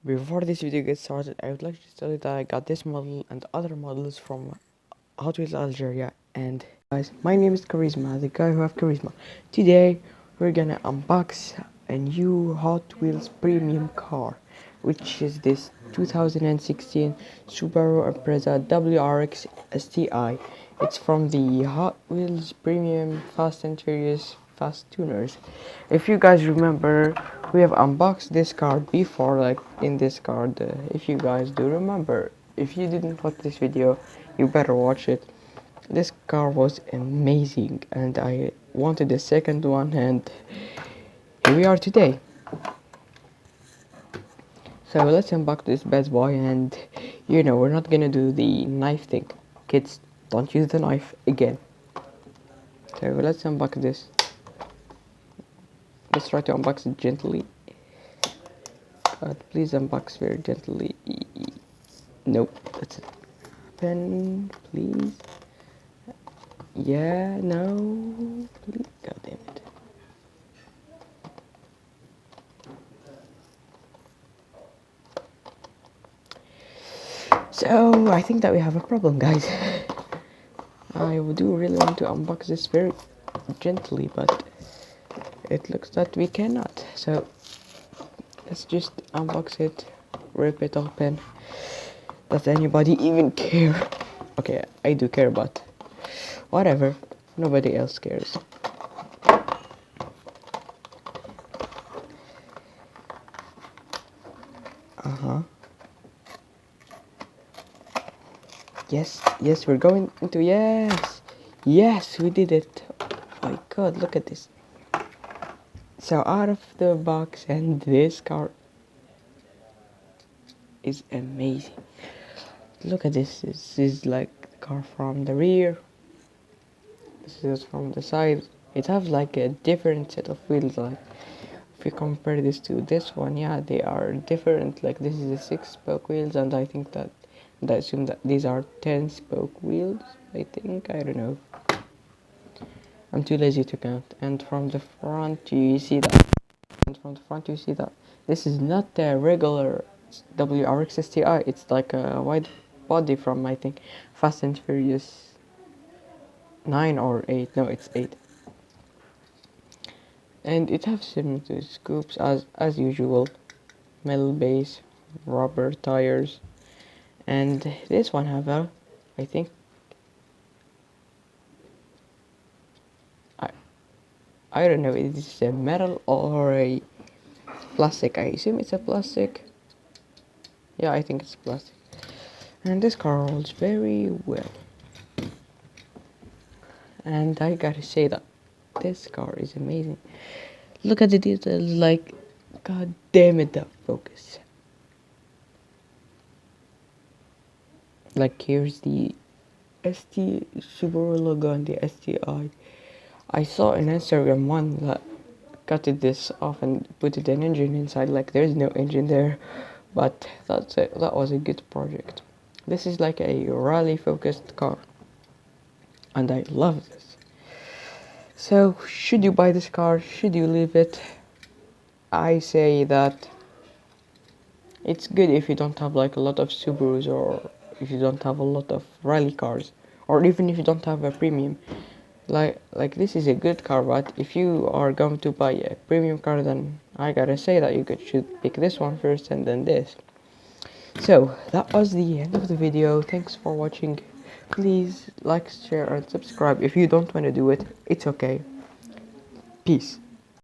Before this video gets started, I would like to tell you that I got this model and other models from Hot Wheels Algeria. And guys, my name is Charisma, the guy who have charisma. Today we're gonna unbox a new Hot Wheels premium car, which is this 2016 Subaru Impreza WRX STI. It's from the Hot Wheels Premium Fast and Furious Fast Tuners. If you guys remember, we have unboxed this card before, like in this card. If you guys do remember, if you didn't watch this video, you better watch it. This car was amazing, and I wanted the second one, and here we are today. So let's unbox this bad boy, and we're not gonna do the knife thing. Kids, don't use the knife again. So let's unbox this. Let's try to unbox it gently. God, please unbox very gently. Nope, that's it. Pen, please. Yeah, no, please. God damn it. So I think that we have a problem, guys. I do really want to unbox this very gently, but it looks that we cannot. So let's just unbox it, rip it open. Does anybody even care? Okay, I do care, but whatever. Nobody else cares. Yes, we're going into yes, we did it. Oh my God, look at this. So out of the box, and this car is amazing. Look at this. This is like the car from the rear. This is from the side. It has like a different set of wheels. Like if you compare this to this one, yeah, they are different. Like this is a 6-spoke wheels, and I think that, and I assume that these are 10-spoke wheels. I don't know. I'm too lazy to count. And from the front, you see that. This is not a regular WRX STI. It's like a wide body from, I think, Fast and Furious 9 or 8. No, it's 8. And it has similar scoops as usual. Metal base, rubber tires, and this one have a, I think, I don't know, is this a metal or a plastic? I assume it's a plastic. Yeah, I think it's plastic. And this car rolls very well. And I gotta say that this car is amazing. Look at the details, like, god damn it, the focus. Like, here's the ST Subaru logo and the STI. I saw an Instagram one that cut this off and put an engine inside. Like, there's no engine there, but that was a good project. This is like a rally focused car, and I love this. So should you buy this car? Should you leave it? I say that it's good if you don't have like a lot of Subarus, or if you don't have a lot of rally cars, or even if you don't have a premium. Like this is a good car, but if you are going to buy a premium car, then I gotta say that you should pick this one first and then this. So that was the end of the video. Thanks for watching. Please like, share and subscribe. If you don't want to do it, it's okay. Peace.